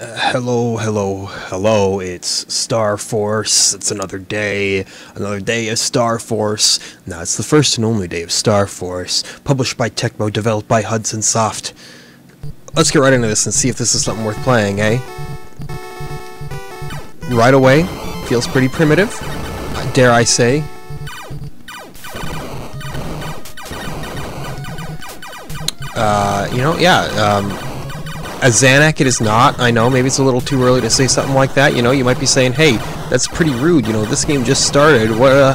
Hello, it's Star Force. It's another day of Star Force. Now, it's the first and only day of Star Force, published by Tecmo, developed by Hudson Soft. Let's get right into this and see if this is something worth playing, eh? Right away, feels pretty primitive, dare I say. As Xanac, it is not. I know, maybe it's a little too early to say something like that. You know, you might be saying, hey, that's pretty rude. You know, this game just started. Where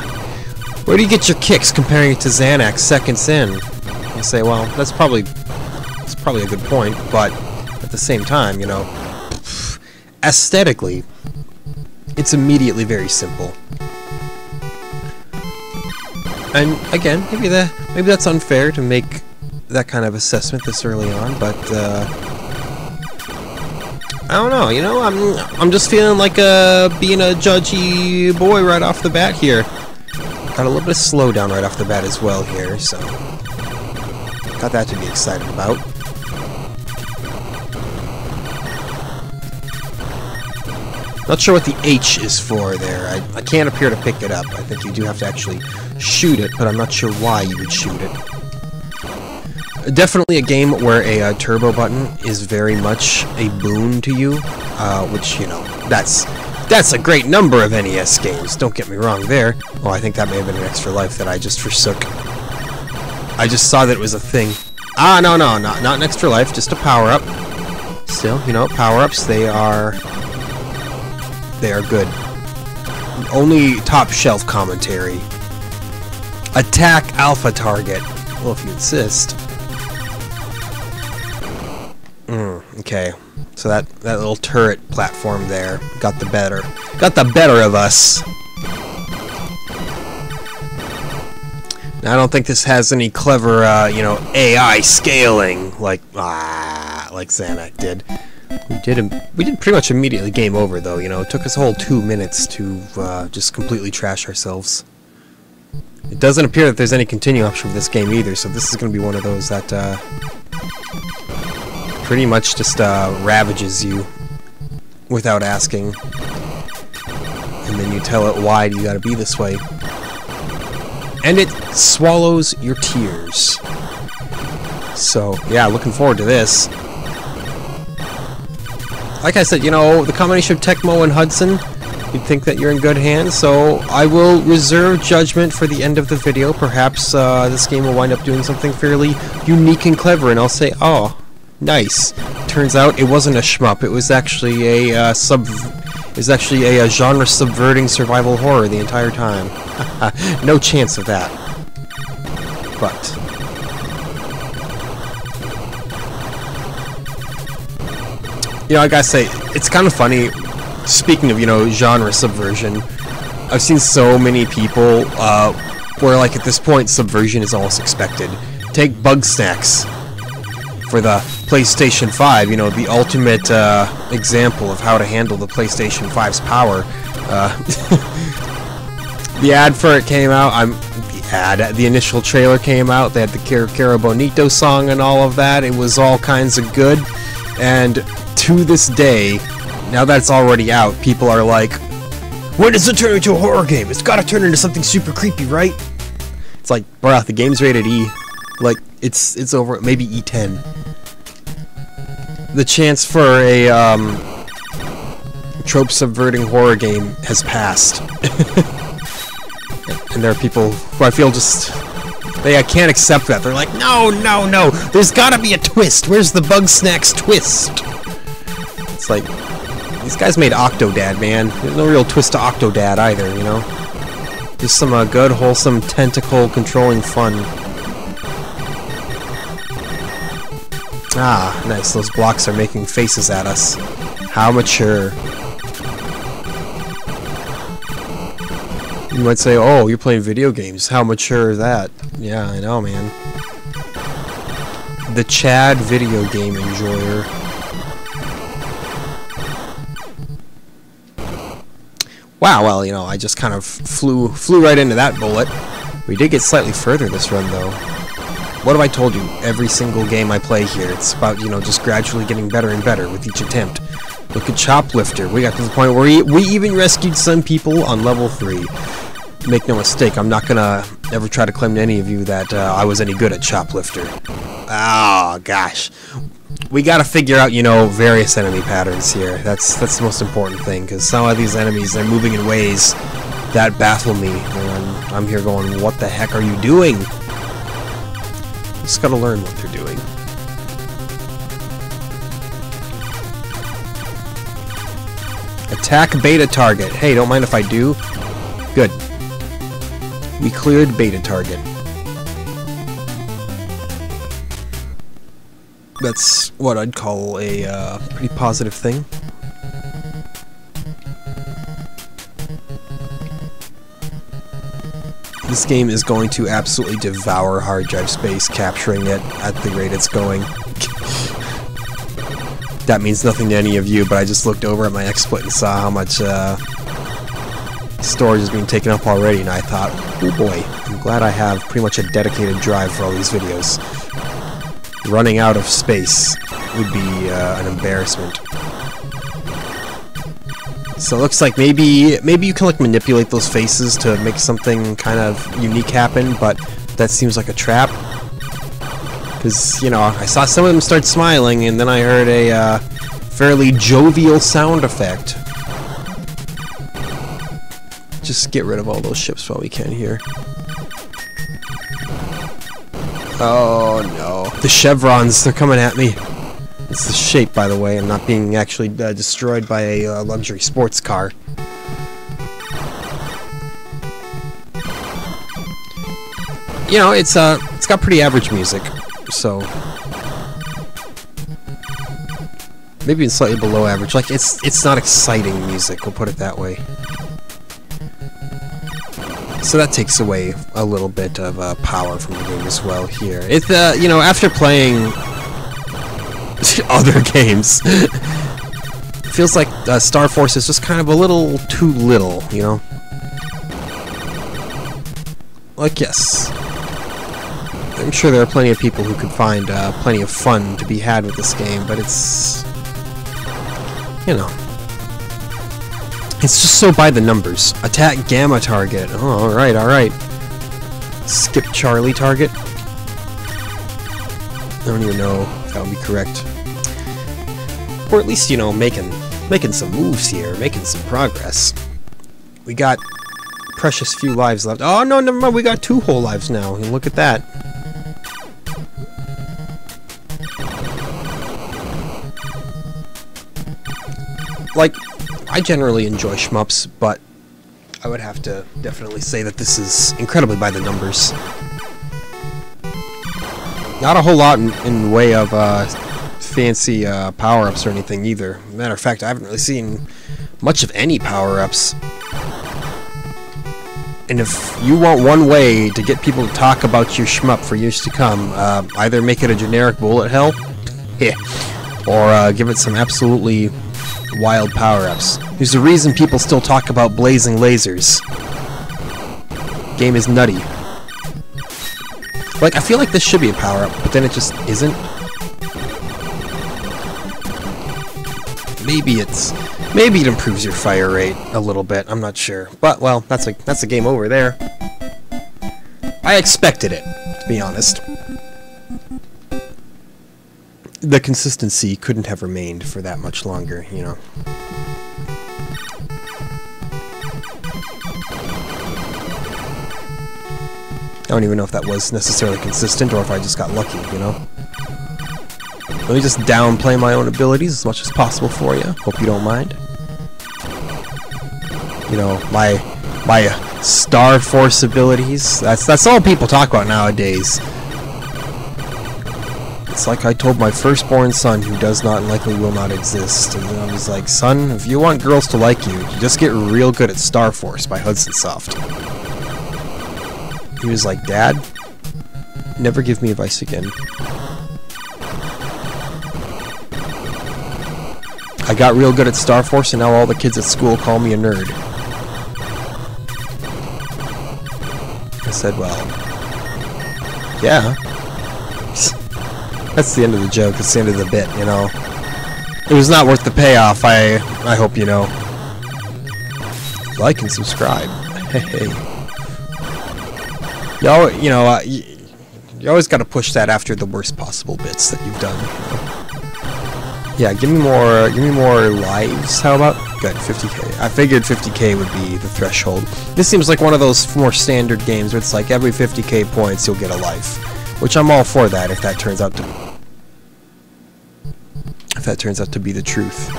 do you get your kicks comparing it to Xanac seconds in? You say, well, that's probably a good point, but at the same time, you know, aesthetically, it's immediately very simple. And again, maybe that's unfair to make that kind of assessment this early on, but I don't know, you know, I'm just feeling like being a judgy boy right off the bat here. Got a little bit of slowdown right off the bat as well here, so got that to be excited about. Not sure what the H is for there. I can't appear to pick it up. I think you do have to actually shoot it, but I'm not sure why you would shoot it. Definitely a game where a turbo button is very much a boon to you, which, you know, that's a great number of NES games, don't get me wrong there. Oh, I think that may have been an extra life that I just forsook. I just saw that it was a thing. Ah, no, not an extra life, just a power-up. Still, you know, power-ups, they are good. Only top-shelf commentary. Attack alpha target. Well, if you insist. Okay, so that little turret platform there got the better of us. Now, I don't think this has any clever, you know, AI scaling like Xanac did. We did pretty much immediately game over, though. You know, it took us a whole 2 minutes to just completely trash ourselves. It doesn't appear that there's any continue option for this game either, so this is going to be one of those that pretty much just ravages you without asking, and then you tell it why do you gotta be this way, and it swallows your tears. So yeah, looking forward to this. Like I said, you know, the combination of Tecmo and Hudson, you'd think that you're in good hands, so I will reserve judgment for the end of the video. Perhaps this game will wind up doing something fairly unique and clever, and I'll say, oh, nice. Turns out it wasn't a shmup. It was actually a genre subverting survival horror the entire time. No chance of that. But you know, I gotta say, it's kind of funny. Speaking of, you know, genre subversion, I've seen so many people where, like, at this point, subversion is almost expected. Take Bugsnax for the PlayStation 5, you know, the ultimate example of how to handle the PlayStation 5's power. The ad for it came out. The initial trailer came out. They had the Cara Bonito song and all of that. It was all kinds of good. And to this day, now that it's already out, people are like, when does it turn into a horror game? It's gotta turn into something super creepy, right? It's like, bruh, the game's rated E. Like, it's over, maybe E10. The chance for a trope subverting horror game has passed. And there are people who I feel just I can't accept that. They're like, no, there's gotta be a twist. Where's the Bugsnax twist? It's like, these guys made Octodad, man. There's no real twist to Octodad either, you know? Just some good, wholesome, tentacle controlling fun. Ah, nice. Those blocks are making faces at us. How mature. You might say, oh, you're playing video games. How mature is that? Yeah, I know, man. The Chad video game enjoyer. Wow, well, you know, I just kind of flew right into that bullet. We did get slightly further this run, though. What have I told you? Every single game I play here, it's about, you know, just gradually getting better and better with each attempt. Look at Choplifter. We got to the point where we even rescued some people on level 3. Make no mistake, I'm not gonna ever try to claim to any of you that I was any good at Choplifter. Oh, gosh. We gotta figure out, you know, various enemy patterns here. That's the most important thing, because some of these enemies, they're moving in ways that baffle me. And I'm here going, what the heck are you doing? Just gotta learn what they're doing. Attack beta target. Hey, don't mind if I do. Good. We cleared beta target. That's what I'd call a pretty positive thing. This game is going to absolutely devour hard drive space, capturing it at the rate it's going. That means nothing to any of you, but I just looked over at my XSplit and saw how much storage is being taken up already, and I thought, oh boy, I'm glad I have pretty much a dedicated drive for all these videos. Running out of space would be an embarrassment. So it looks like maybe you can like manipulate those faces to make something kind of unique happen, but that seems like a trap. Because, you know, I saw some of them start smiling, and then I heard a fairly jovial sound effect. Just get rid of all those ships while we can here. Oh no. The chevrons, they're coming at me. It's the shape, by the way. I'm not being actually destroyed by a luxury sports car. You know, it's got pretty average music, so maybe it's slightly below average. Like it's not exciting music, we'll put it that way. So that takes away a little bit of power from the game as well here. It, you know, after playing other games, it feels like Star Force is just kind of a little too little, you know? Like, yes, I'm sure there are plenty of people who could find plenty of fun to be had with this game, but it's, you know, it's just so by the numbers. Attack Gamma target. Oh, alright, alright. Skip Charlie target. I don't even know if that would be correct. Or at least, you know, making some moves here, making some progress. We got precious few lives left. Oh, no, never mind, we got 2 whole lives now. And look at that. Like, I generally enjoy shmups, but I would have to definitely say that this is incredibly by the numbers. Not a whole lot in way of fancy power-ups or anything either. Matter of fact, I haven't really seen much of any power-ups. And if you want one way to get people to talk about your shmup for years to come, either make it a generic bullet hell, or give it some absolutely wild power-ups. There's a reason people still talk about blazing lasers. Game is nutty. Like, I feel like this should be a power-up, but then it just isn't. Maybe it improves your fire rate a little bit, I'm not sure. But, well, that's a game over there. I expected it, to be honest. The consistency couldn't have remained for that much longer, you know. I don't even know if that was necessarily consistent or if I just got lucky, you know. Let me just downplay my own abilities as much as possible for you. Hope you don't mind. You know, my Star Force abilities, that's all people talk about nowadays. It's like I told my firstborn son, who does not and likely will not exist, and I was like, son, if you want girls to like you, you just get real good at Star Force by Hudson Soft. He was like, Dad, never give me advice again. I got real good at Star Force, and now all the kids at school call me a nerd. I said, well, yeah. That's the end of the joke, that's the end of the bit, you know. it was not worth the payoff. I hope you know. Like and subscribe. Hey. You know, you always got to push that after the worst possible bits that you've done. You know? Yeah, give me more lives. How about? Good, 50k. I figured 50k would be the threshold. This seems like one of those more standard games where it's like every 50k points you'll get a life, which I'm all for that if that turns out to be the truth.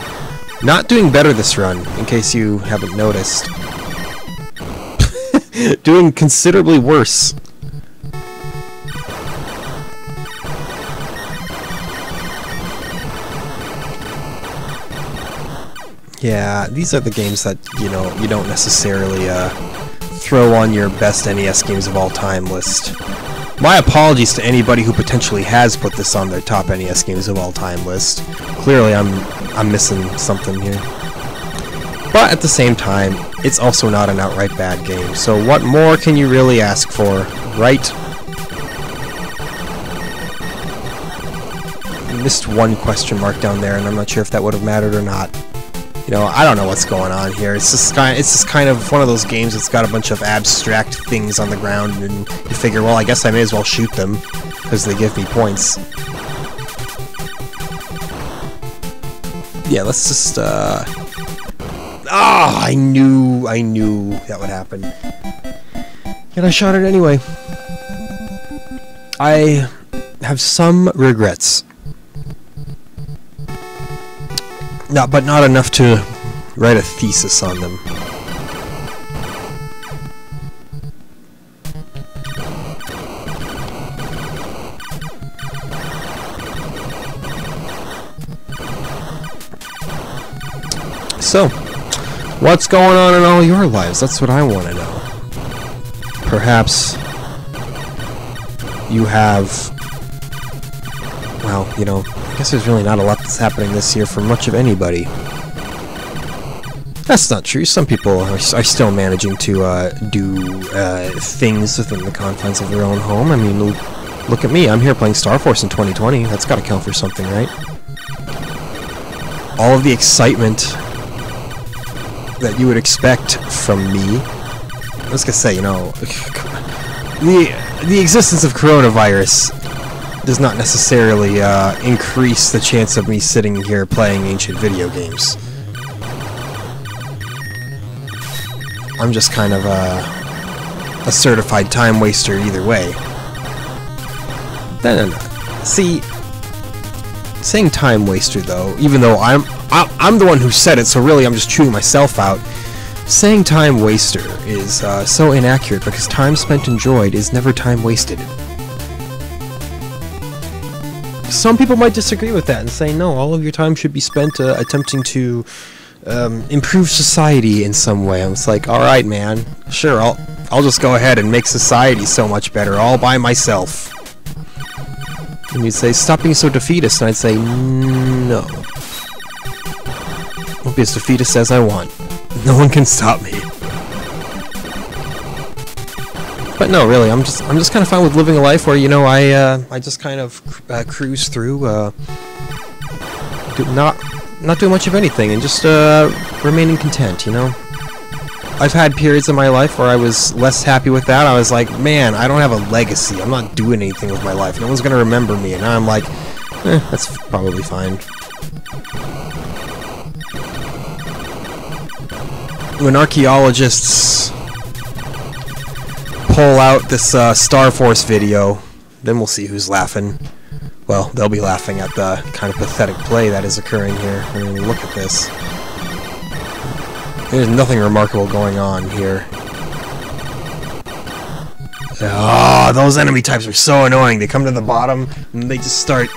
Not doing better this run, in case you haven't noticed. Doing considerably worse. Yeah, these are the games that, you know, you don't necessarily throw on your best NES games of all time list. My apologies to anybody who potentially has put this on their top NES games of all time list. Clearly I'm missing something here. But at the same time, it's also not an outright bad game. So what more can you really ask for, right? I missed one question mark down there, and I'm not sure if that would have mattered or not. You know, I don't know what's going on here. It's just kind of one of those games that's got a bunch of abstract things on the ground, and you figure, well, I guess I may as well shoot them, because they give me points. Yeah, let's just, I knew that would happen. And I shot it anyway. I have some regrets. But not enough to write a thesis on them. So, what's going on in all your lives? That's what I want to know. Perhaps you have, well, you know, I guess there's really not a lot that's happening this year for much of anybody. That's not true. Some people are still managing to do things within the confines of their own home. I mean, look at me. I'm here playing Star Force in 2020. That's got to count for something, right? All of the excitement that you would expect from me. I was gonna say, you know, the existence of coronavirus does not necessarily increase the chance of me sitting here playing ancient video games. I'm just kind of a certified time waster either way. No. See, saying time waster though, even though I'm the one who said it, so really I'm just chewing myself out. Saying time waster is so inaccurate because time spent enjoyed is never time wasted. Some people might disagree with that and say, no, all of your time should be spent attempting to improve society in some way. I was like, alright man, sure, I'll just go ahead and make society so much better all by myself. And you'd say, stop being so defeatist, and I'd say, no. I'll be as defeatist as I want. No one can stop me. But no, really, I'm just kind of fine with living a life where, you know, I just kind of cruise through, not doing much of anything, and just remaining content, you know. I've had periods in my life where I was less happy with that. I was like, man, I don't have a legacy. I'm not doing anything with my life. No one's gonna remember me. And now I'm like, that's probably fine. When archaeologists pull out this Star Force video, then we'll see who's laughing. Well, they'll be laughing at the kind of pathetic play that is occurring here. I mean, look at this. There's nothing remarkable going on here. Ah, those enemy types are so annoying. They come to the bottom and they just start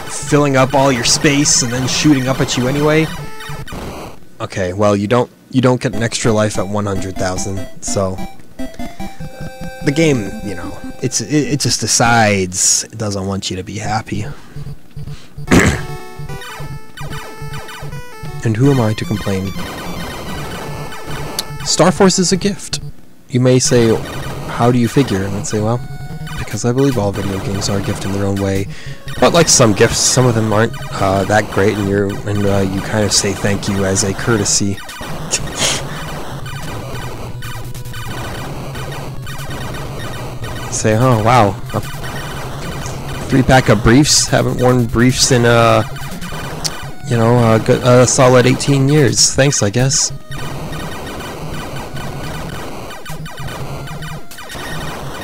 filling up all your space and then shooting up at you anyway. Okay, well, you don't get an extra life at 100,000, so the game, you know, it just decides it doesn't want you to be happy. And who am I to complain? Star Force is a gift. You may say, how do you figure? And I'd say, well, because I believe all video games are a gift in their own way. But like some gifts, some of them aren't that great, and you kind of say thank you as a courtesy. Say, oh wow, a 3-pack of briefs. Haven't worn briefs in a solid 18 years. Thanks, I guess.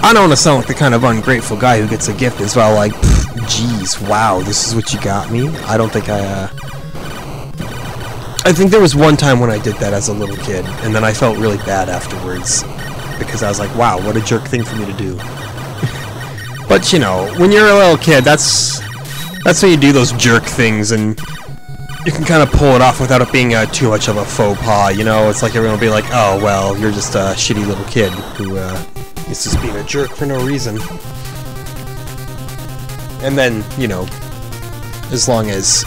I don't want to sound like the kind of ungrateful guy who gets a gift as well, like, geez, wow, this is what you got me? I don't think I think there was one time when I did that as a little kid, and then I felt really bad afterwards, because I was like, wow, what a jerk thing for me to do. But, you know, when you're a little kid, that's when you do those jerk things, and you can kind of pull it off without it being too much of a faux pas, you know? It's like everyone will be like, oh, well, you're just a shitty little kid who, is just being a jerk for no reason. And then, you know, as long as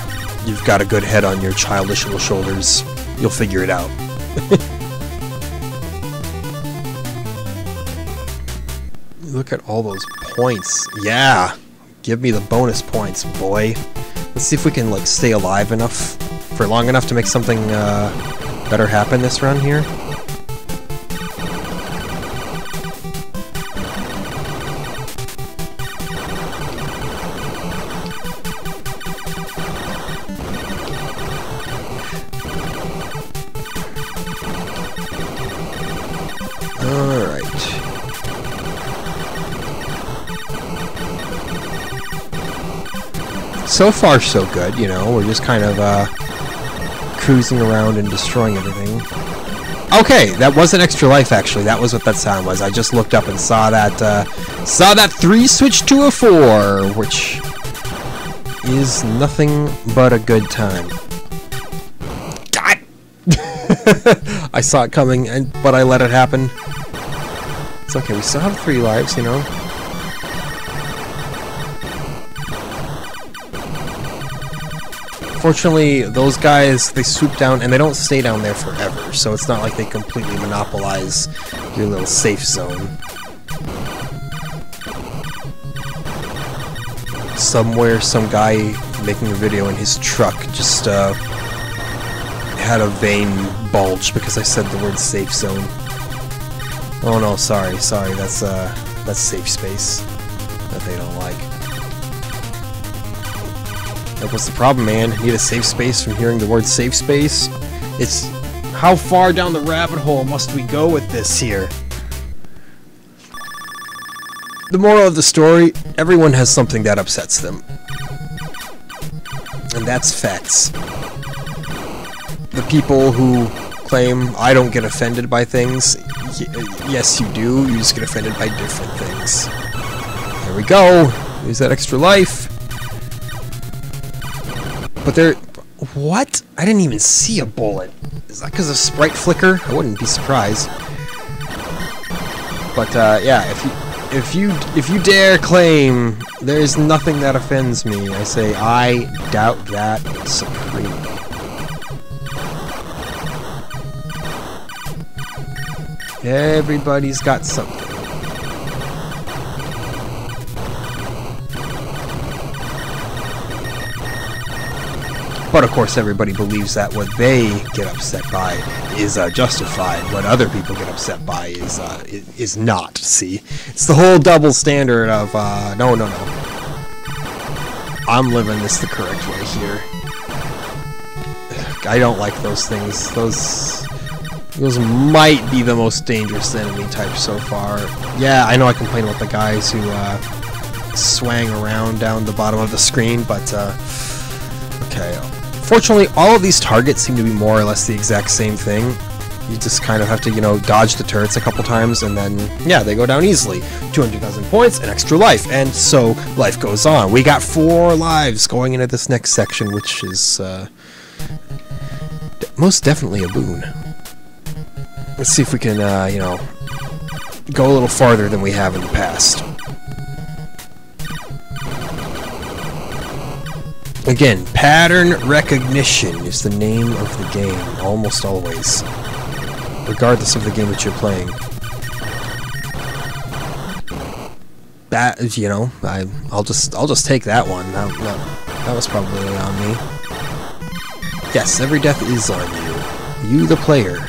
you've got a good head on your childish little shoulders, you'll figure it out. Look at all those points. Yeah! Give me the bonus points, boy. Let's see if we can, like, stay alive enough for long enough to make something better happen this run here. So far, so good, you know, we're just kind of, cruising around and destroying everything. Okay, that wasn't extra life, actually, that was what that sound was. I just looked up and saw that 3 switch to a 4, which is nothing but a good time. God! I saw it coming, but I let it happen. It's okay, we still have 3 lives, you know. Fortunately, those guys, they swoop down, and they don't stay down there forever, so it's not like they completely monopolize your little safe zone. Somewhere, some guy making a video in his truck just had a vein bulge because I said the word safe zone. Oh no, sorry, that's safe space that they don't like. Like, what's the problem, man? Need a safe space from hearing the word safe space? It's how far down the rabbit hole must we go with this here? The moral of the story, everyone has something that upsets them. And that's facts. The people who claim, I don't get offended by things, yes you do, you just get offended by different things. There we go, use that extra life. But there... What? I didn't even see a bullet. Is that because of sprite flicker? I wouldn't be surprised. But, yeah, if you dare claim there's nothing that offends me, I say I doubt that supremely. Everybody's got something. But of course everybody believes that what they get upset by is justified. What other people get upset by is not, see? It's the whole double standard of, no. I'm living this the correct way here. I don't like those things. Those might be the most dangerous enemy types so far. Yeah, I know I complain about the guys who swang around down the bottom of the screen, but okay. Fortunately, all of these targets seem to be more or less the exact same thing. You just kind of have to, you know, dodge the turrets a couple times, and then, yeah, they go down easily. 200,000 points, and extra life, and so life goes on. We got 4 lives going into this next section, which is most definitely a boon. Let's see if we can, you know, go a little farther than we have in the past. Again, pattern recognition is the name of the game, almost always. Regardless of the game that you're playing. that, you know, I'll just take that one. That was probably on me. Yes, every death is on you. You, the player,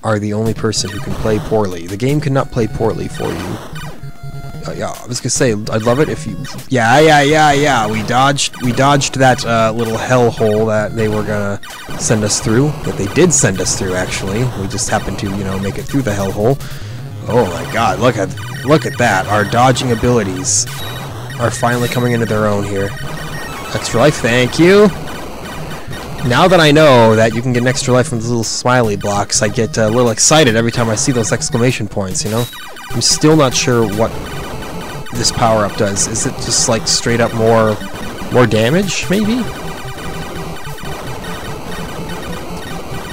are the only person who can play poorly. The game cannot play poorly for you. Yeah, I was gonna say, I'd love it if you... Yeah. We dodged that little hellhole that they were gonna send us through. That they did send us through, actually. We just happened to, you know, make it through the hellhole. Oh my god, look at that. Our dodging abilities are finally coming into their own here. Extra life, thank you. Now that I know that you can get an extra life from those little smiley blocks, I get a little excited every time I see those exclamation points, you know? I'm still not sure what this power-up does. Is it just like straight up more damage, maybe?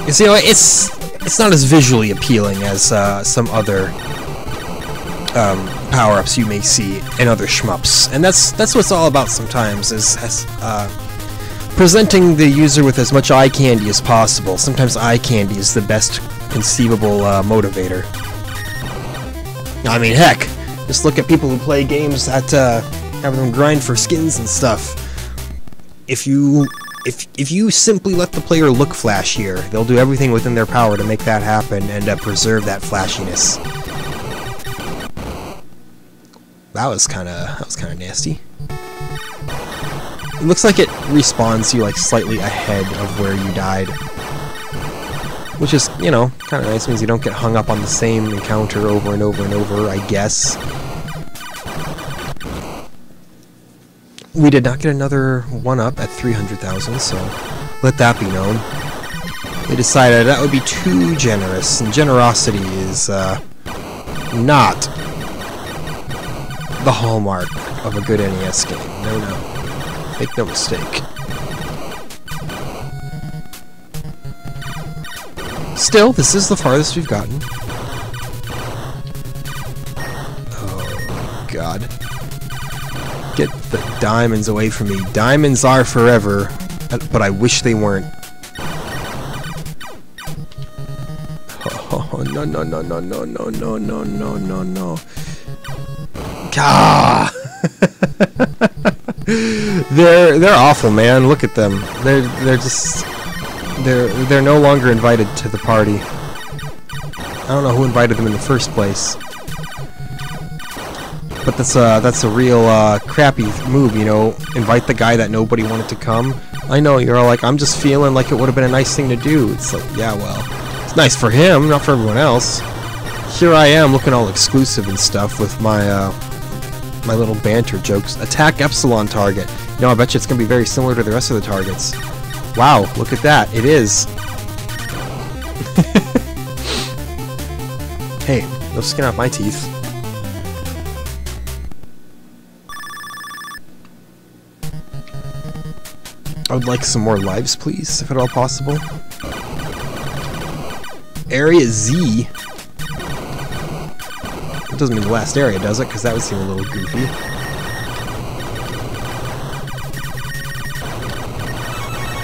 You see, it's not as visually appealing as some other power-ups you may see in other shmups, and that's what it's all about sometimes, is presenting the user with as much eye candy as possible. Sometimes eye candy is the best conceivable motivator. I mean, heck, just look at people who play games that have them grind for skins and stuff. If you simply let the player look flashier, they'll do everything within their power to make that happen and preserve that flashiness. That was kind of nasty. It looks like it respawns you like slightly ahead of where you died, which is, you know, kind of nice. Means you don't get hung up on the same encounter over and over and over, I guess. We did not get another 1-up at 300,000, so let that be known. They decided that would be too generous, and generosity is not the hallmark of a good NES game. No. Make no mistake. Still, this is the farthest we've gotten. Oh, God. Get the diamonds away from me. Diamonds are forever, but I wish they weren't. Oh, no. Gah! They're awful, man. Look at them. They're no longer invited to the party. I don't know who invited them in the first place. But that's a real crappy move, you know. Invite the guy that nobody wanted to come. I know, you're all like, I'm just feeling like it would have been a nice thing to do. It's like, yeah, well, it's nice for him, not for everyone else. Here I am looking all exclusive and stuff with my my little banter jokes. Attack Epsilon target. You know, I bet you it's going to be very similar to the rest of the targets. Wow, look at that. It is. Hey, no skin off my teeth. I would like some more lives, please, if at all possible. Area Z. It doesn't mean the last area, does it? Because that would seem a little goofy.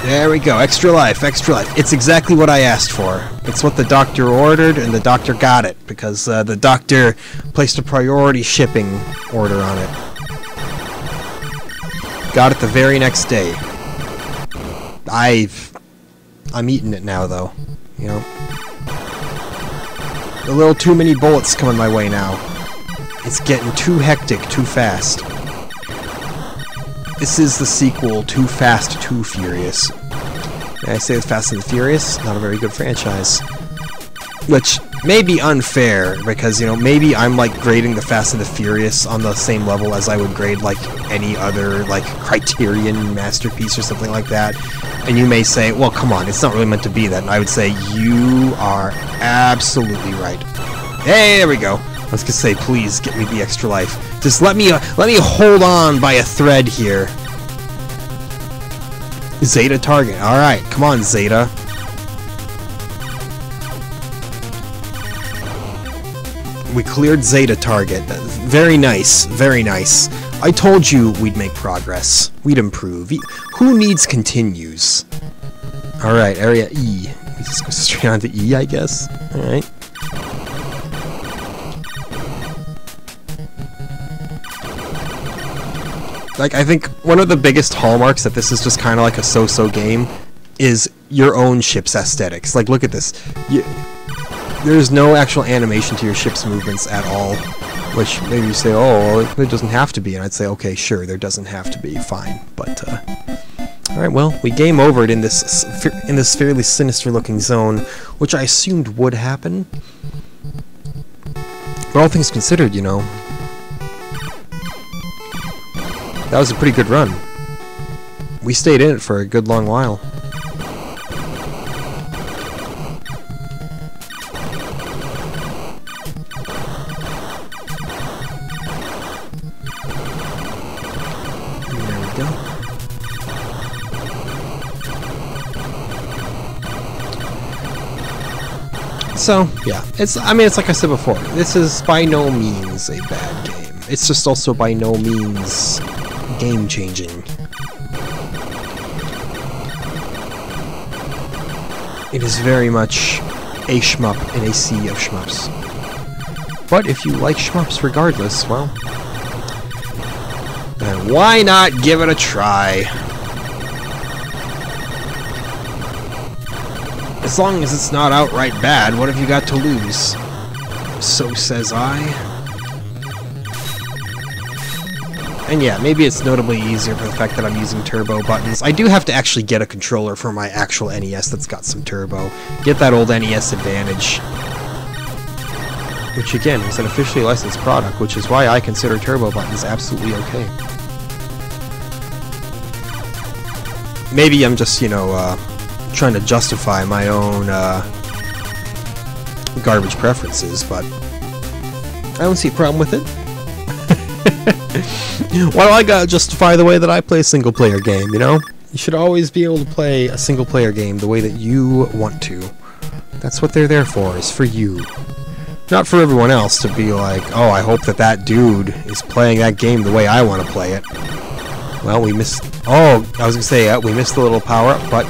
There we go. Extra life, extra life. It's exactly what I asked for. It's what the doctor ordered, and the doctor got it, because the doctor placed a priority shipping order on it. Got it the very next day. I'm eating it now, though. You know? A little too many bullets coming my way now. It's getting too hectic, too fast. This is the sequel, Too Fast, Too Furious. May I say Fast and the Furious? Not a very good franchise. Which may be unfair, because, you know, maybe I'm, like, grading the Fast and the Furious on the same level as I would grade, like, any other, like, Criterion masterpiece or something like that. And you may say, well, come on, it's not really meant to be that. And I would say, you are absolutely right. Hey, there we go. I was gonna say, please, get me the extra life. Just let me hold on by a thread here. Zeta target. Alright, come on, Zeta. We cleared Zeta target. Very nice, very nice. I told you we'd make progress. We'd improve. Who needs continues? Alright, area E. We just go straight on to E, I guess. Alright. Like, I think one of the biggest hallmarks that this is just kind of like a so-so game is your own ship's aesthetics. Like, look at this. There's no actual animation to your ship's movements at all, which maybe you say, oh, well, there doesn't have to be, and I'd say, okay, sure, there doesn't have to be, fine, but, alright, well, we game overed in this fairly sinister-looking zone, which I assumed would happen. But all things considered, you know, that was a pretty good run. We stayed in it for a good long while. There we go. So, yeah, I mean, it's like I said before, this is by no means a bad game. It's just also by no means game-changing. It is very much a shmup in a sea of shmups. But if you like shmups regardless, well, then why not give it a try? As long as it's not outright bad, what have you got to lose? So says I. And yeah, maybe it's notably easier for the fact that I'm using turbo buttons. I do have to actually get a controller for my actual NES that's got some turbo. Get that old NES advantage. Which again, is an officially licensed product, which is why I consider turbo buttons absolutely okay. Maybe I'm just, you know, trying to justify my own garbage preferences, but I don't see a problem with it. Why do I gotta justify the way that I play a single-player game, you know? You should always be able to play a single-player game the way that you want to. That's what they're there for, is for you. Not for everyone else to be like, oh, I hope that that dude is playing that game the way I want to play it. Well, we missed... Oh, I was gonna say, we missed the little power-up, but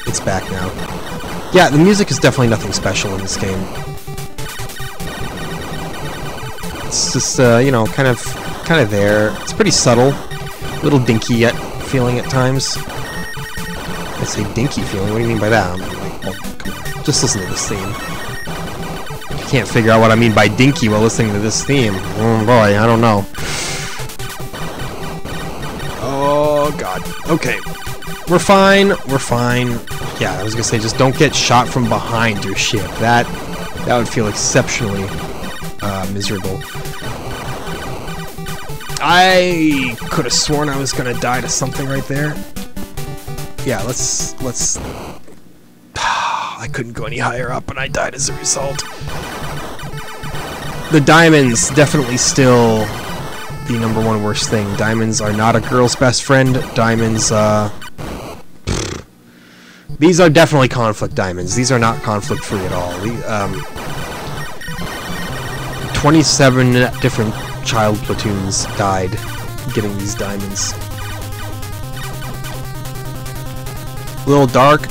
it's back now. Yeah, the music is definitely nothing special in this game. It's just, you know, kind of there. It's pretty subtle. A little dinky yet feeling at times. I say dinky feeling, what do you mean by that? I'm like, oh, come on. Just listen to this theme. You can't figure out what I mean by dinky while listening to this theme. Oh boy, I don't know. Oh god. Okay. We're fine. We're fine. Yeah, I was gonna say, just don't get shot from behind your ship. That would feel exceptionally miserable. I could have sworn I was gonna die to something right there. Yeah, let's... I couldn't go any higher up, and I died as a result. The diamonds definitely still the #1 worst thing. Diamonds are not a girl's best friend. Diamonds, these are definitely conflict diamonds. These are not conflict-free at all. 27 different child platoons died getting these diamonds. A little dark.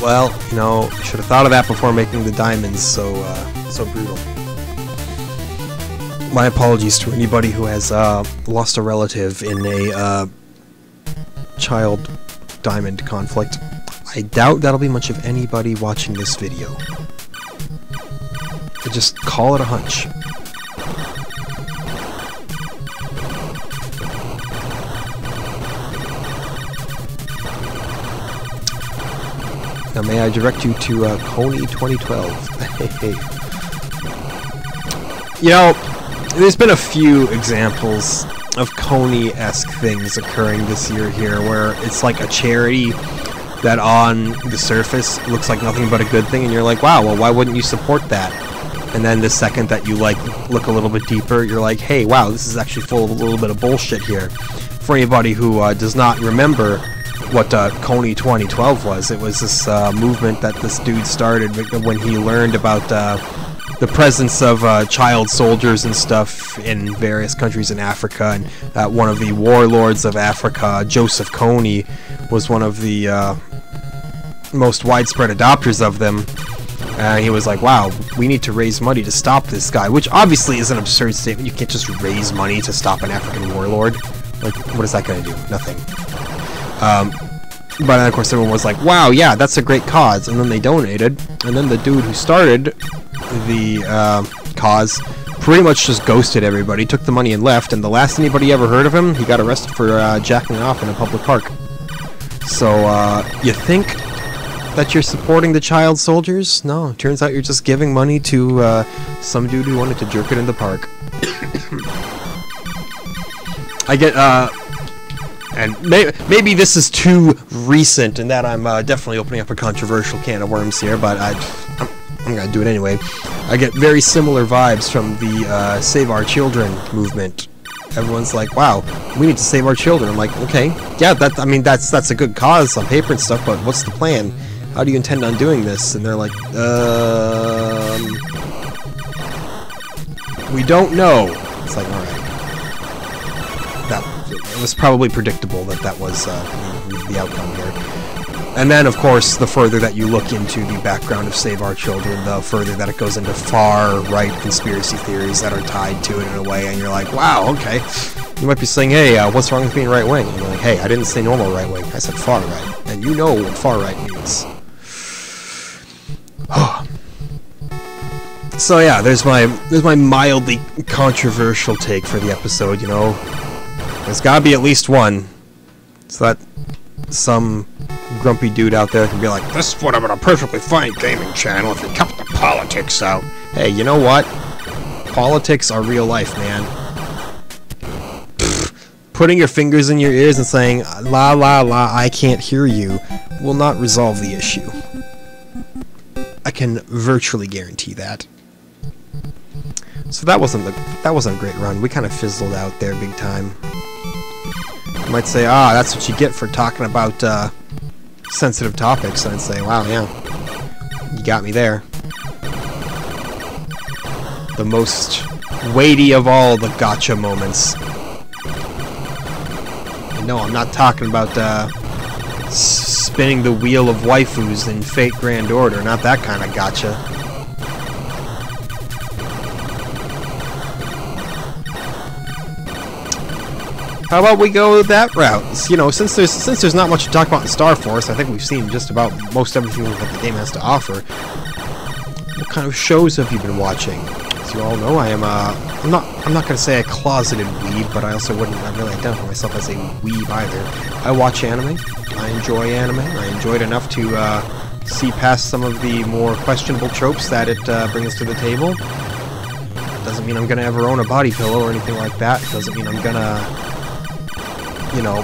Well, you know, I should have thought of that before making the diamonds so brutal. My apologies to anybody who has lost a relative in a child diamond conflict. I doubt that'll be much of anybody watching this video. I just call it a hunch. Now may I direct you to Coney 2012. You know, there's been a few examples of Coney-esque things occurring this year here, where it's like a charity that on the surface looks like nothing but a good thing, and you're like, wow, well, why wouldn't you support that? And then the second that you like look a little bit deeper, you're like, hey, wow, this is actually full of a little bit of bullshit here. For anybody who does not remember what Coney 2012 was, it was this movement that this dude started when he learned about the presence of child soldiers and stuff in various countries in Africa, and one of the warlords of Africa, Joseph Kony, was one of the most widespread adopters of them. He was like, wow, we need to raise money to stop this guy, which obviously is an absurd statement. You can't just raise money to stop an African warlord. Like, what is that gonna do? Nothing. But then, of course, everyone was like, wow, yeah, that's a great cause. And then they donated. And then the dude who started the cause pretty much just ghosted everybody, took the money and left. And the last anybody ever heard of him, he got arrested for jacking off in a public park. So, you think that you're supporting the child soldiers? No, turns out you're just giving money to some dude who wanted to jerk it in the park. I get, and maybe this is too recent in that I'm definitely opening up a controversial can of worms here, but I'm gonna do it anyway. I get very similar vibes from the Save Our Children movement. Everyone's like, wow, we need to save our children. I'm like, okay, yeah, that's a good cause on paper and stuff, but what's the plan? How do you intend on doing this? And they're like, we don't know. It's like, alright. It was probably predictable that was the outcome here. And then, of course, the further that you look into the background of Save Our Children, the further that it goes into far-right conspiracy theories that are tied to it in a way, and you're like, wow, okay. You might be saying, hey, what's wrong with being right-wing? And you're like, hey, I didn't say normal right-wing, I said far-right. And you know what far-right means. So yeah, there's my mildly controversial take for the episode, you know. There's gotta be at least one, so that some grumpy dude out there can be like, this would have been a perfectly fine gaming channel if you kept the politics out. Hey, you know what? Politics are real life, man. Putting your fingers in your ears and saying, la la la, I can't hear you, will not resolve the issue. I can virtually guarantee that. So that wasn't a great run. We kind of fizzled out there big time. You might say, ah, that's what you get for talking about sensitive topics. And I'd say, wow, yeah, you got me there. The most weighty of all the gotcha moments. And no, I'm not talking about spinning the wheel of waifus in Fate Grand Order. Not that kind of gotcha. How about we go that route? You know, since there's not much to talk about in Star Force, I think we've seen just about most everything that the game has to offer. What kind of shows have you been watching? As you all know, I'm not gonna say a closeted weeb, but I also wouldn't really identify myself as a weeb either. I watch anime. I enjoy anime. I enjoy it enough to see past some of the more questionable tropes that it brings to the table. Doesn't mean I'm gonna ever own a body pillow or anything like that. Doesn't mean I'm gonna, you know,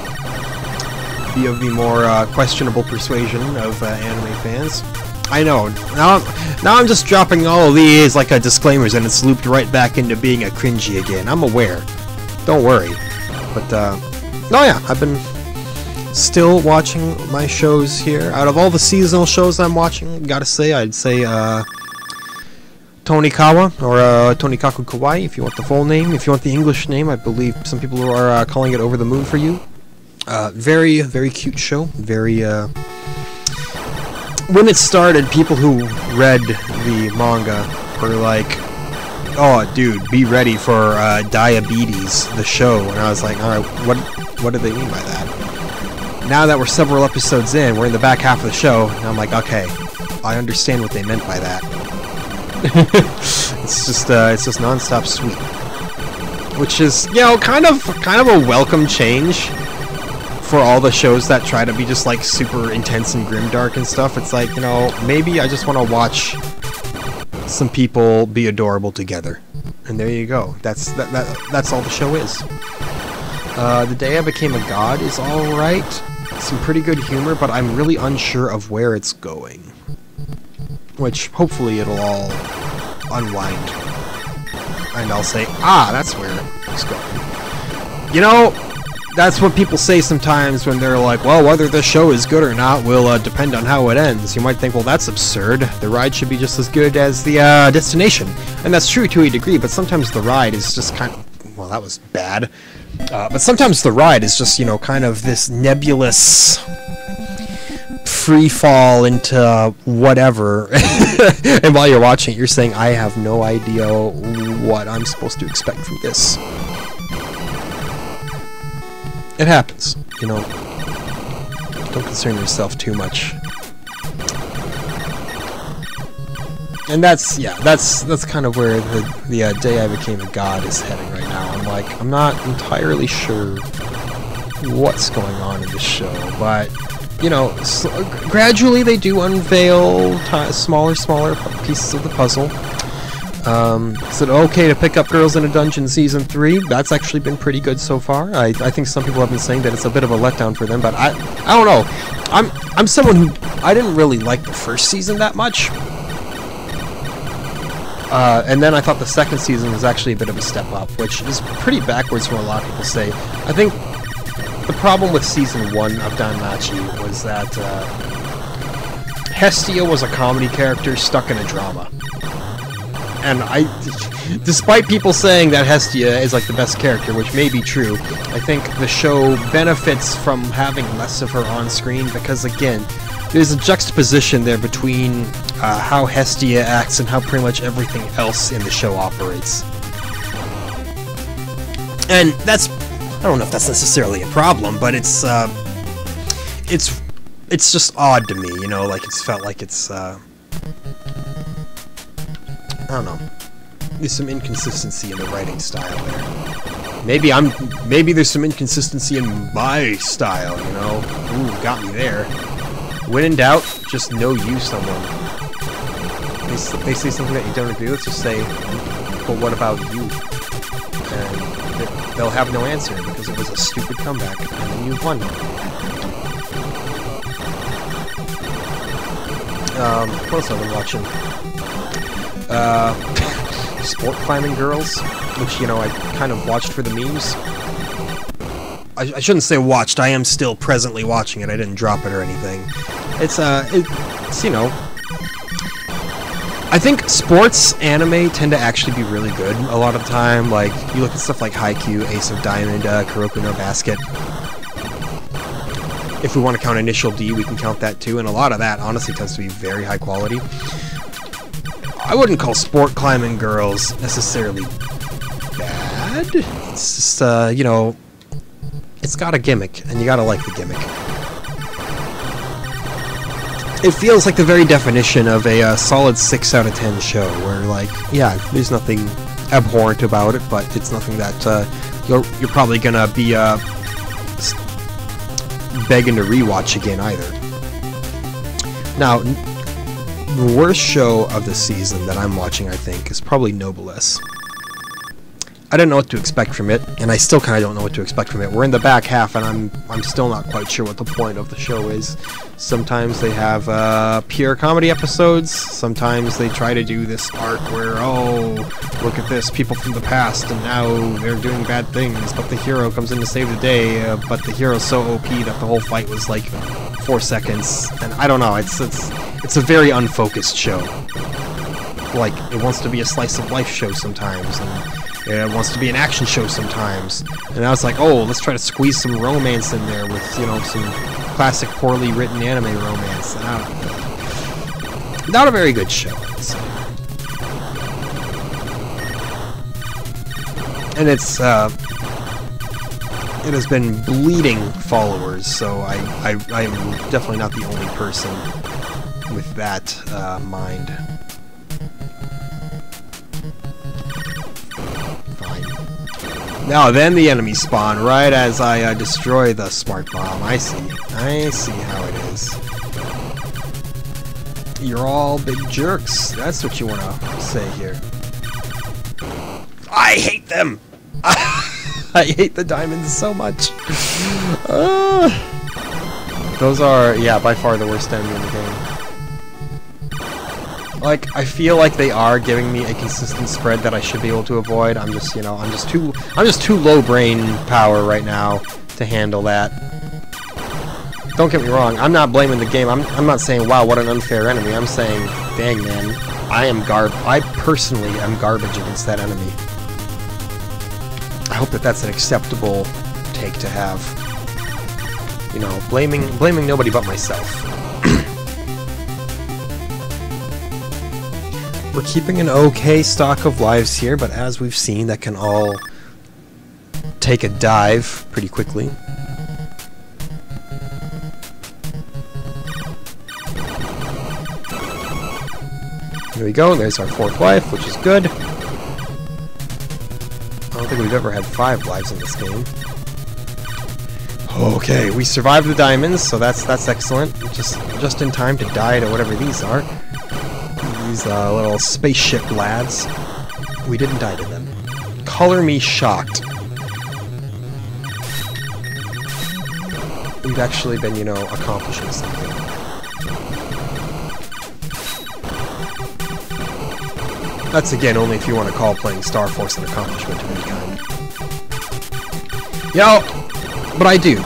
be of the more questionable persuasion of anime fans. I know. Now I'm just dropping all of these like disclaimers, and it's looped right back into being a cringy again. I'm aware. Don't worry. But oh yeah, I've been still watching my shows here. Out of all the seasonal shows I'm watching, I'd say Tonikawa, or Tonikaku Kawaii, if you want the full name. If you want the English name, I believe some people are calling it Over the Moon for You. Very, very cute show. Very, when it started, people who read the manga were like, oh, dude, be ready for Diabetes, the show. And I was like, alright, what do they mean by that? Now that we're several episodes in, we're in the back half of the show, and I'm like, okay, I understand what they meant by that. it's just non-stop sweet, which is, you know, kind of a welcome change for all the shows that try to be just like super intense and grimdark and stuff. It's like, you know, maybe I just want to watch some people be adorable together, and there you go. That's all the show is. The Day I Became a God is all right. Some pretty good humor, but I'm really unsure of where it's going. Which, hopefully, it'll all unwind. And I'll say, ah, that's where it's going. You know, that's what people say sometimes when they're like, well, whether the show is good or not will depend on how it ends. You might think, well, that's absurd. The ride should be just as good as the destination. And that's true to a degree, but sometimes the ride is just kind of... Well, that was bad. But sometimes the ride is just, you know, kind of this nebulous free fall into whatever. And while you're watching it, you're saying, I have no idea what I'm supposed to expect from this. It happens, you know. Don't concern yourself too much. And that's kind of where the day I became a god is heading right now. I'm like, I'm not entirely sure what's going on in this show, but you know, gradually they do unveil smaller pieces of the puzzle. Is it okay to pick up girls in a dungeon season 3? That's actually been pretty good so far. I think some people have been saying that it's a bit of a letdown for them, but I don't know. I'm someone who I didn't really like the first season that much. And then I thought the second season was actually a bit of a step up, which is pretty backwards from what a lot of people say. I think the problem with season 1 of Danmachi was that Hestia was a comedy character stuck in a drama. And despite people saying that Hestia is like the best character, which may be true, I think the show benefits from having less of her on screen because, again, there's a juxtaposition there between how Hestia acts and how pretty much everything else in the show operates. And that's, I don't know if that's necessarily a problem, but it's just odd to me, you know, like it's felt like it's, I don't know. There's some inconsistency in the writing style there. Maybe there's some inconsistency in my style, you know? Ooh, got me there. When in doubt, just know you someone. They say something that you don't agree with, just say, but what about you? And they'll have no answer because it was a stupid comeback, and then you've won. What else have I been watching? Sport climbing girls, which, you know, I kind of watched for the memes. I shouldn't say watched, I am still presently watching it, I didn't drop it or anything. It's, you know, I think sports anime tend to actually be really good a lot of the time. Like, you look at stuff like Haikyuu, Ace of Diamond, Kuroko no Basket. If we want to count Initial D, we can count that too, and a lot of that honestly tends to be very high quality. I wouldn't call sport climbing girls necessarily bad. It's just, you know, it's got a gimmick, and you gotta like the gimmick. It feels like the very definition of a solid 6 out of 10 show, where, like, yeah, there's nothing abhorrent about it, but it's nothing that you're probably gonna be begging to rewatch again either. Now, the worst show of the season that I'm watching, I think, is probably Noblesse. I didn't know what to expect from it, and I still kind of don't know what to expect from it. We're in the back half, and I'm still not quite sure what the point of the show is. Sometimes they have pure comedy episodes. Sometimes they try to do this arc where, oh, look at this, people from the past, and now they're doing bad things, but the hero comes in to save the day, but the hero's so OP that the whole fight was like 4 seconds. And I don't know, it's a very unfocused show. Like, it wants to be a slice of life show sometimes, and it wants to be an action show sometimes. And I was like, oh, let's try to squeeze some romance in there with, you know, some classic poorly written anime romance. And not a very good show, I'd say. And it's, it has been bleeding followers, so I'm definitely not the only person with that mind. Now then the enemies spawn right as I destroy the smart bomb. I see how it is. You're all big jerks. That's what you want to say here. I hate them! I hate the diamonds so much. Those are, yeah, by far the worst enemy in the game. Like, I feel like they are giving me a consistent spread that I should be able to avoid. I'm just, you know, I'm just too low brain power right now to handle that. Don't get me wrong, I'm not blaming the game. I'm not saying, wow, what an unfair enemy. I'm saying, dang man, I personally am garbage against that enemy. I hope that that's an acceptable take to have. You know, blaming nobody but myself. We're keeping an okay stock of lives here, but as we've seen, that can all take a dive pretty quickly. Here we go, there's our 4th life, which is good. I don't think we've ever had 5 lives in this game. Okay, we survived the diamonds, so that's excellent. Just in time to die to whatever these are. These little spaceship lads. We didn't die to them. Color me shocked. We've actually been, you know, accomplishing something. That's, again, only if you want to call playing Star Force an accomplishment of any kind. Yo! But I do.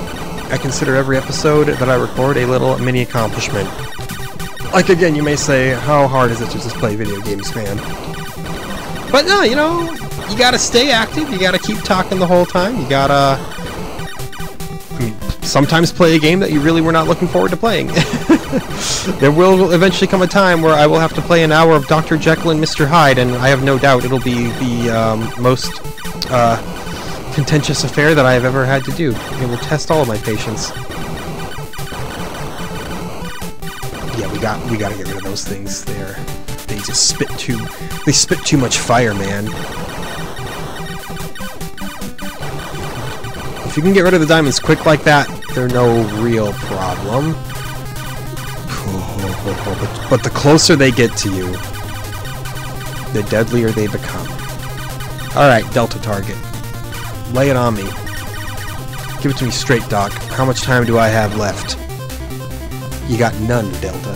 I consider every episode that I record a little mini accomplishment. Like, again, you may say, how hard is it to just play video games, man? But no, you know, you gotta stay active, you gotta keep talking the whole time, you gotta... I mean, sometimes play a game that you really were not looking forward to playing. There will eventually come a time where I will have to play an hour of Dr. Jekyll and Mr. Hyde, and I have no doubt it'll be the most contentious affair that I have ever had to do. It will test all of my patience. Yeah, we gotta get rid of those things. They just spit too much fire, man. If you can get rid of the diamonds quick like that, they're no real problem. But the closer they get to you, the deadlier they become. Alright, Delta target. Lay it on me. Give it to me straight, Doc. How much time do I have left? You got none, Delta.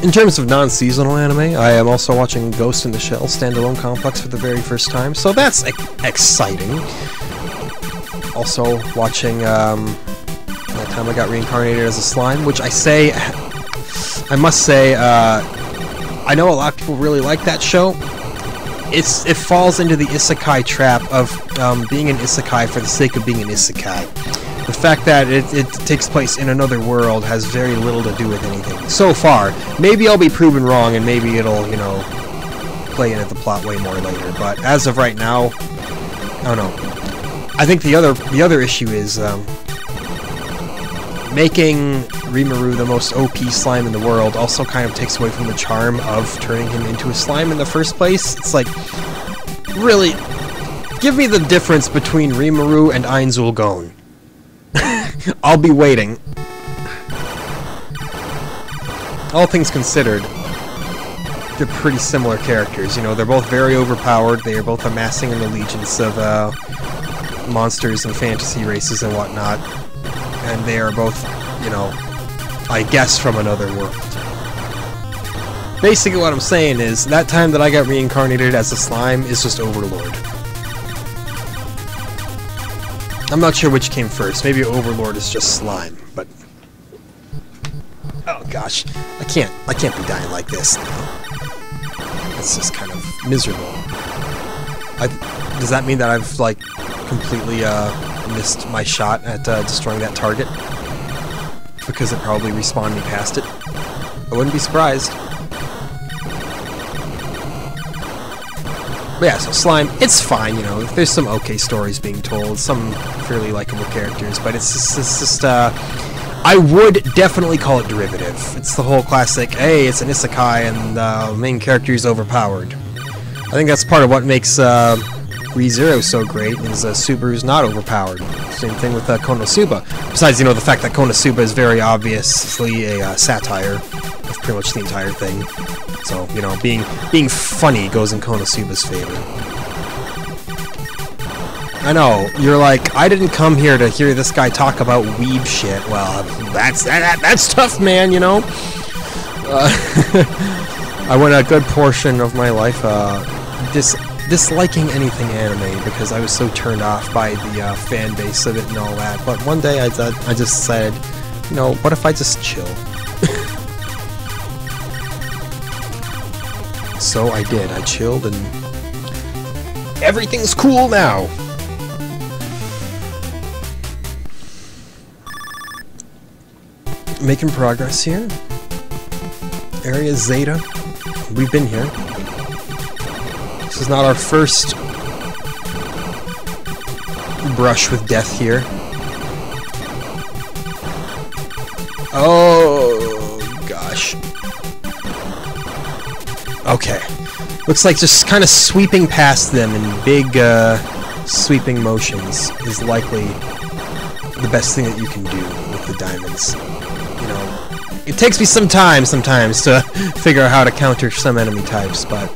In terms of non-seasonal anime, I am also watching Ghost in the Shell standalone complex for the very first time, so that's exciting. Also watching that time I got reincarnated as a slime, which I must say, I know a lot of people really like that show. It falls into the isekai trap of being an isekai for the sake of being an isekai. The fact that it takes place in another world has very little to do with anything. So far. Maybe I'll be proven wrong and maybe it'll, you know, play into the plot way more later. But as of right now, I don't know. I think the other issue is making Rimuru the most OP slime in the world also kind of takes away from the charm of turning him into a slime in the first place. It's like, really, give me the difference between Rimuru and Einzulgon. I'll be waiting. All things considered, they're pretty similar characters. You know, they're both very overpowered. They are both amassing an allegiance of monsters and fantasy races and whatnot. And they are both, you know, I guess from another world. Basically what I'm saying is, that time that I got reincarnated as a slime is just Overlord. I'm not sure which came first. Maybe Overlord is just slime, but... Oh gosh, I can't be dying like this now. It's just kind of miserable. Does that mean that I've, like, completely, missed my shot at, destroying that target? Because it probably respawned me past it? I wouldn't be surprised. But yeah, so Slime, it's fine, you know, there's some okay stories being told, some fairly likable characters, but it's just, I would definitely call it derivative. It's the whole classic, hey, it's an isekai and the main character is overpowered. I think that's part of what makes ReZero so great, is Subaru's not overpowered. Same thing with Konosuba. Besides, you know, the fact that Konosuba is very obviously a satire of pretty much the entire thing. So, you know, being funny goes in Konosuba's favor. I know, you're like, I didn't come here to hear this guy talk about weeb shit. Well, that's tough, man, you know? I went a good portion of my life disliking anything anime because I was so turned off by the fan base of it and all that. But one day I just said, you know, what if I just chill? So I did. I chilled and everything's cool now. Making progress here. Area Zeta. We've been here. This is not our first brush with death here. Oh, gosh. Okay. Looks like just kind of sweeping past them in big, sweeping motions is likely the best thing that you can do with the diamonds. You know, it takes me some time sometimes to figure out how to counter some enemy types, but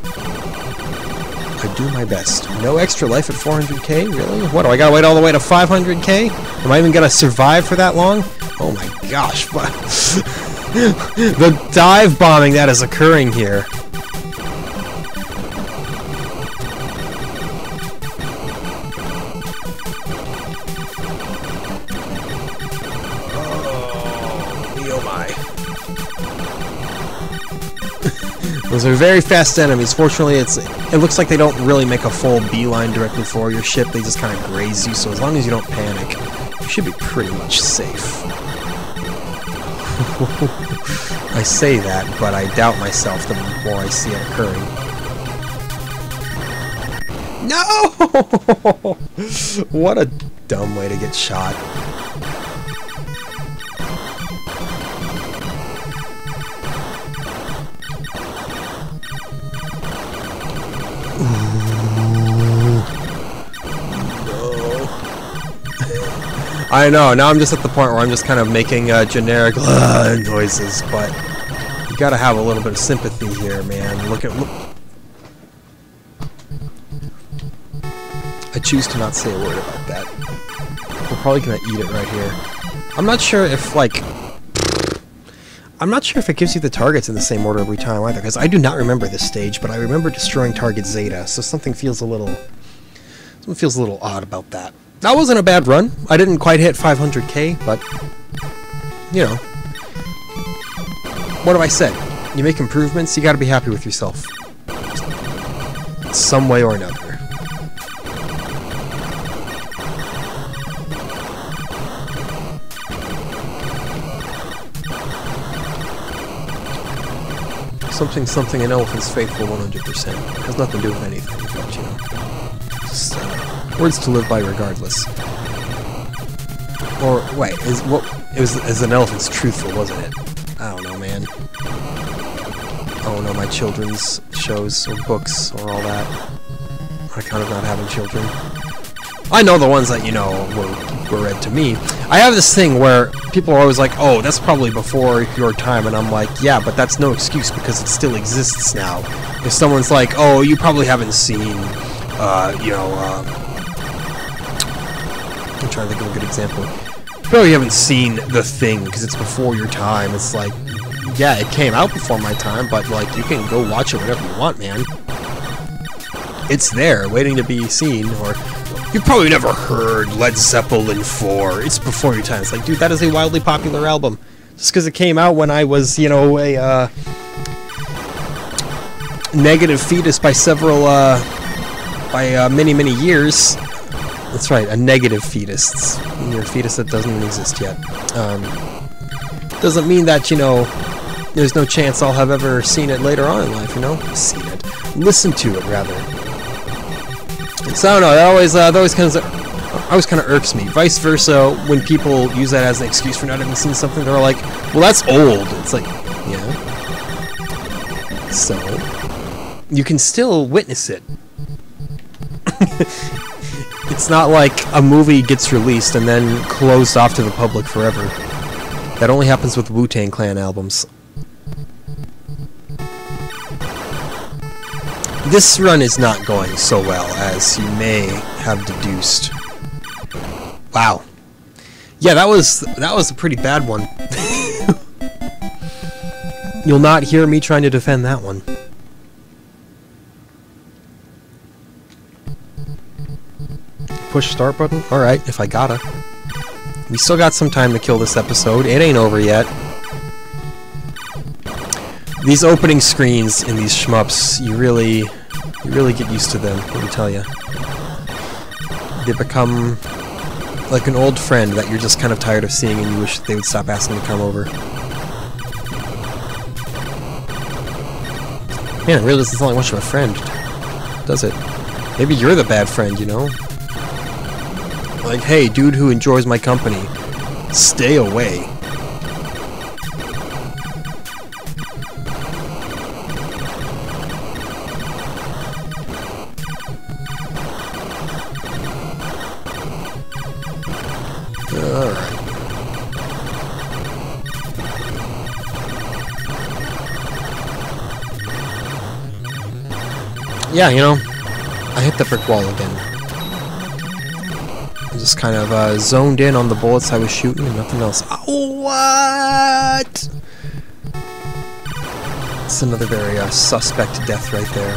I do my best. No extra life at 400k? Really? What, do I gotta wait all the way to 500k? Am I even gonna survive for that long? Oh my gosh, what? The dive bombing that is occurring here. Oh my. Those are very fast enemies. Fortunately, it looks like they don't really make a full beeline directly for your ship. They just kind of graze you, so as long as you don't panic, you should be pretty much safe. I say that, but I doubt myself the more I see it occurring. No! What a dumb way to get shot. I know, now I'm just at the point where I'm just kind of making generic noises, but you gotta have a little bit of sympathy here, man. Look. I choose to not say a word about that. We're probably gonna eat it right here. I'm not sure if, like... I'm not sure if it gives you the targets in the same order every time either, because I do not remember this stage, but I remember destroying target Zeta, so something feels a little odd about that. That wasn't a bad run. I didn't quite hit 500k, but, you know. What have I said? You make improvements, you gotta be happy with yourself. Some way or another. Something an elephant's faithful 100%. Has nothing to do with anything, but, you know. Just, words to live by regardless. Or, wait, is an elephant's truthful, wasn't it? I don't know, man. Oh no, my children's shows, or books, or all that. I kind of not having children. I know the ones that, you know, were read to me. I have this thing where people are always like, oh, that's probably before your time, and I'm like, yeah, but that's no excuse because it still exists now. If someone's like, oh, you probably haven't seen, you know, I'm trying to think of a good example. You probably haven't seen The Thing because it's before your time. It's like, yeah, it came out before my time, but, like, you can go watch it whenever you want, man. It's there, waiting to be seen, or... You've probably never heard Led Zeppelin 4. It's before your time. It's like, dude, that is a wildly popular album. Just because it came out when I was, you know, a negative fetus by several, many, many years. That's right, a negative fetus. It's you're a fetus that doesn't even exist yet. Doesn't mean that, you know, there's no chance I'll have ever seen it later on in life, you know? Seen it. Listen to it, rather. So I don't know, that always kind of irks me. Vice versa, when people use that as an excuse for not having seen something, they're like, well, that's old. It's like, yeah. So, you can still witness it. It's not like a movie gets released and then closed off to the public forever. That only happens with Wu-Tang Clan albums. This run is not going so well as you may have deduced. Wow. Yeah, that was a pretty bad one. You'll not hear me trying to defend that one. Push start button? Alright, if I gotta. We still got some time to kill this episode. It ain't over yet. These opening screens in these shmups, you really get used to them, let me tell you. They become like an old friend that you're just kind of tired of seeing and you wish they would stop asking to come over. Man, it really doesn't sound like much of a friend, does it? Maybe you're the bad friend, you know? Like, hey, dude who enjoys my company, stay away. Alright. Yeah, you know, I hit the brick wall again. I just kind of zoned in on the bullets I was shooting and nothing else. Oh, what? It's another very suspect death right there.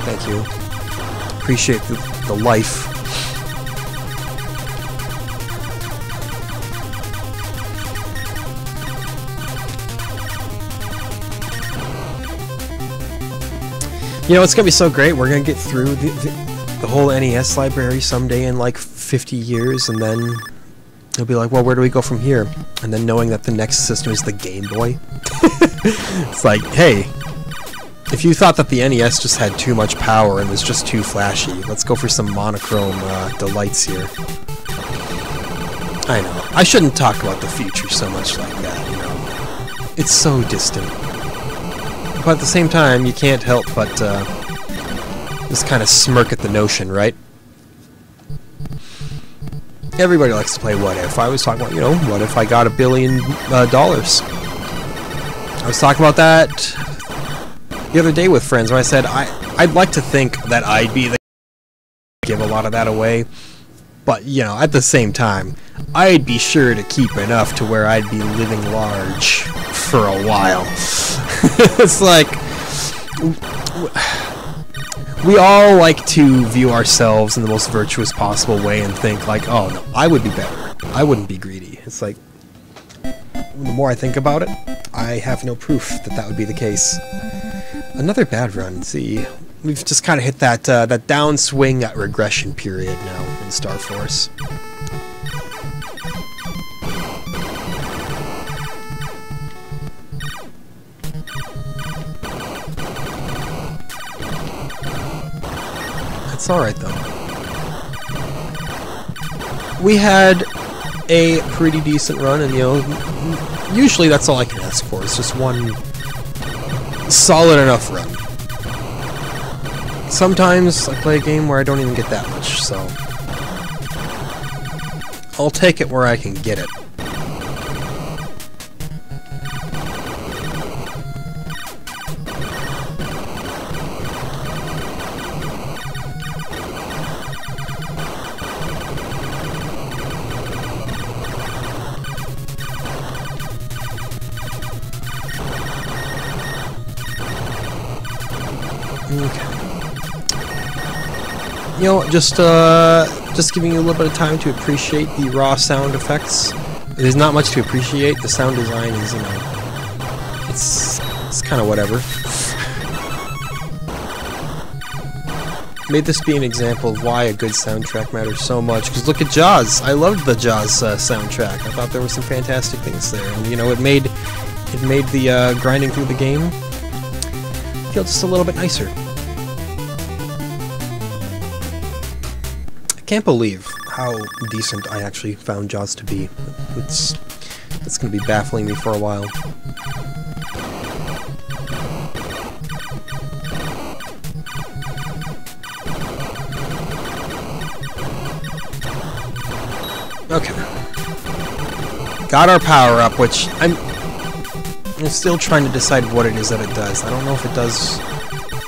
Thank you. Appreciate the life. You know, it's gonna be so great. We're gonna get through the whole NES library someday in like 50 years, and then it'll be like, well, where do we go from here? And then knowing that the next system is the Game Boy. It's like, hey, if you thought that the NES just had too much power and was just too flashy, let's go for some monochrome delights here. I know. I shouldn't talk about the future so much like that, you know. It's so distant. But at the same time, you can't help but just kind of smirk at the notion, right? Everybody likes to play What If. I was talking about, you know, what if I got $1 billion? I was talking about that the other day with friends, where I said I'd like to think that I'd be the give a lot of that away, but, you know, at the same time, I'd be sure to keep enough to where I'd be living large for a while. It's like, we all like to view ourselves in the most virtuous possible way and think like, oh no, I would be better. I wouldn't be greedy. It's like, the more I think about it, I have no proof that that would be the case. Another bad run. See, we've just kind of hit that that downswing, that regression period now in Star Force. It's alright though. We had a pretty decent run, and you know, usually that's all I can ask for. It's just one solid enough run. Sometimes I play a game where I don't even get that much, so I'll take it where I can get it. Okay. You know, just giving you a little bit of time to appreciate the raw sound effects. There's not much to appreciate. The sound design is, you know, it's kind of whatever. Made this be an example of why a good soundtrack matters so much. Because look at Jaws. I loved the Jaws soundtrack. I thought there were some fantastic things there, and you know, it made the grinding through the game feel just a little bit nicer. I can't believe how decent I actually found Jaws to be. It's going to be baffling me for a while. Okay. Got our power up, which I'm still trying to decide what it is that it does. I don't know if it does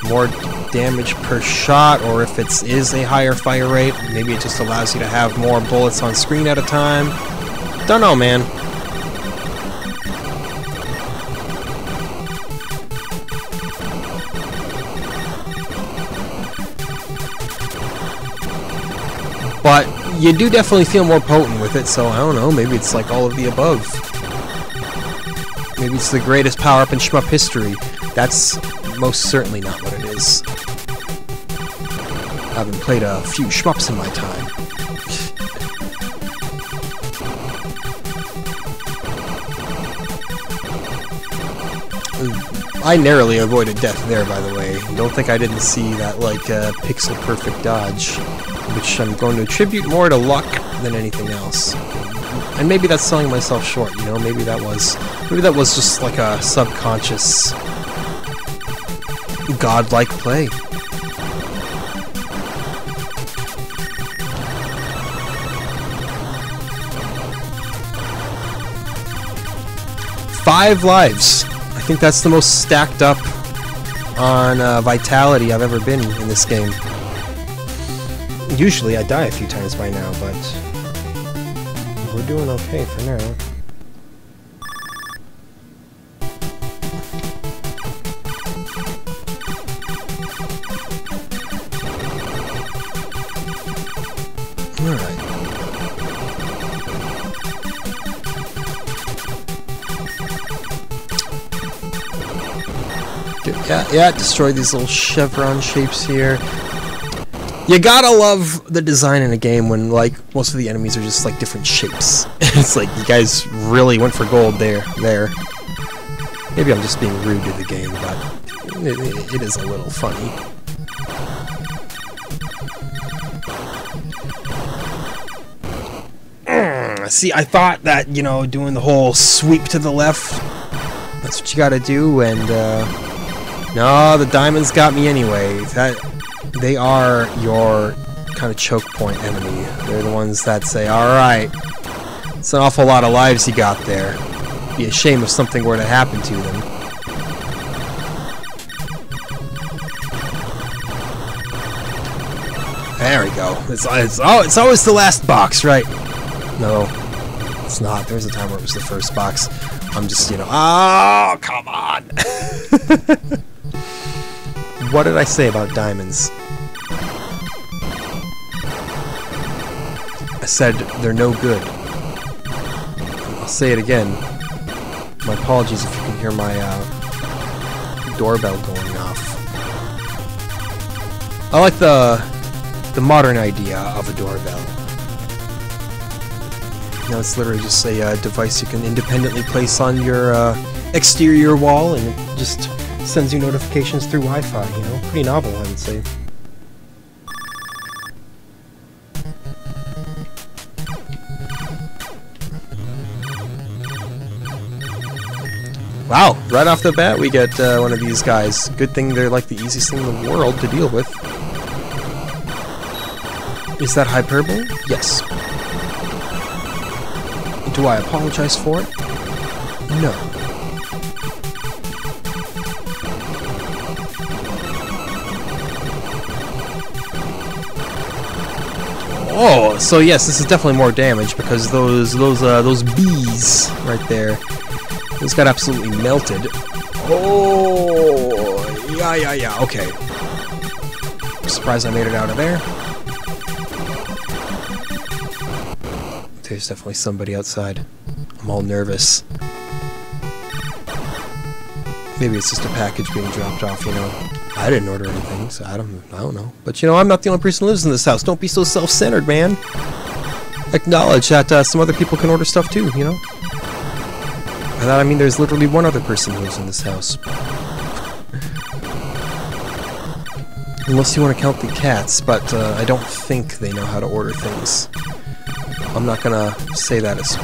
more damage per shot, or if it is a higher fire rate. Maybe it just allows you to have more bullets on screen at a time. Don't know, man. But you do definitely feel more potent with it, so I don't know, maybe it's like all of the above. Maybe it's the greatest power-up in SHMUP history. That's most certainly not what it is. I haven't played a few SHMUPs in my time. I narrowly avoided death there, by the way. Don't think I didn't see that, like, pixel-perfect dodge, which I'm going to attribute more to luck than anything else. And maybe that's selling myself short, you know? Maybe that was just like a subconscious, godlike play. 5 lives. I think that's the most stacked up on vitality I've ever been in this game. Usually I die a few times by now, but we're doing okay for now. Alright. Yeah, destroy these little chevron shapes here. You gotta love the design in a game when, like, most of the enemies are just, like, different shapes. It's like, you guys really went for gold there. Maybe I'm just being rude to the game, but it is a little funny. See, I thought that, you know, doing the whole sweep to the left, that's what you gotta do, and, no, the diamonds got me anyway. They are your kind of choke point enemy. They're the ones that say, alright, it's an awful lot of lives you got there. It'd be a shame if something were to happen to them. There we go. It's always the last box, right? No, it's not. There was a time where it was the first box. I'm just, you know, oh, come on! What did I say about diamonds? I said they're no good. I'll say it again. My apologies if you can hear my doorbell going off. I like the modern idea of a doorbell. You know, it's literally just a device you can independently place on your exterior wall, and it just sends you notifications through Wi-Fi, you know? Pretty novel, I would say. Wow, right off the bat we get one of these guys. Good thing they're like the easiest thing in the world to deal with. Is that hyperbole? Yes. Do I apologize for it? No. Oh, so yes, this is definitely more damage because those bees right there, those got absolutely melted. Oh, yeah, okay. I'm surprised I made it out of there. There's definitely somebody outside. I'm all nervous. Maybe it's just a package being dropped off, you know. I didn't order anything, so I don't know. But you know, I'm not the only person who lives in this house. Don't be so self-centered, man. Acknowledge that some other people can order stuff too, you know. By that I mean there's literally one other person who lives in this house. Unless you want to count the cats, but I don't think they know how to order things. I'm not gonna say that as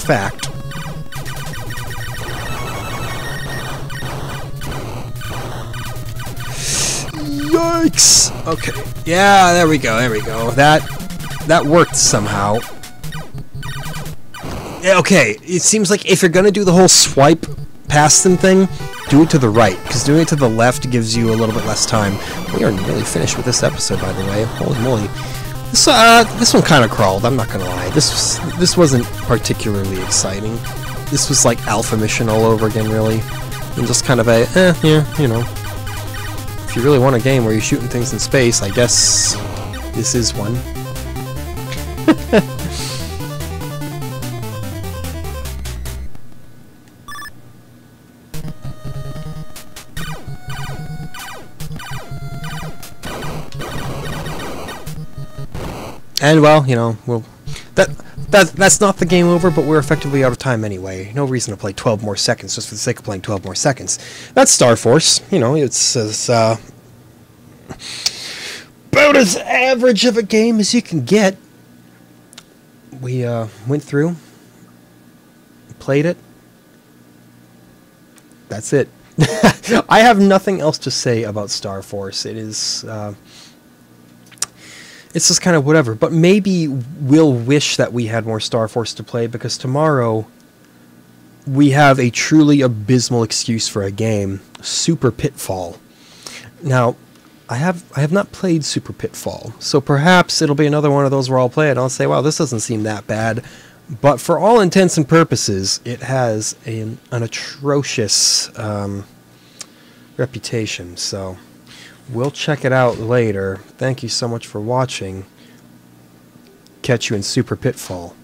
fact. Yikes! Okay. Yeah, there we go. That worked somehow. Yeah, okay, it seems like if you're gonna do the whole swipe past them thing, do it to the right, because doing it to the left gives you a little bit less time. We are nearly finished with this episode, by the way. Holy moly. This one kind of crawled, I'm not gonna lie. This wasn't particularly exciting. This was like Alpha Mission all over again, really. And just kind of a, yeah, you know. If you really want a game where you're shooting things in space, I guess this is one. And well, you know, that's not the game over, but we're effectively out of time anyway. No reason to play 12 more seconds just for the sake of playing 12 more seconds. That's Star Force. You know, it's as about as average of a game as you can get. We went through, played it. That's it. I have nothing else to say about Star Force. It is it's just kind of whatever, but maybe we'll wish that we had more Star Force to play, because tomorrow we have a truly abysmal excuse for a game, Super Pitfall. Now, I have not played Super Pitfall, so perhaps it'll be another one of those where I'll play it and I'll say, wow, this doesn't seem that bad. But for all intents and purposes, it has an atrocious reputation, so we'll check it out later. Thank you so much for watching. Catch you in Super Pitfall.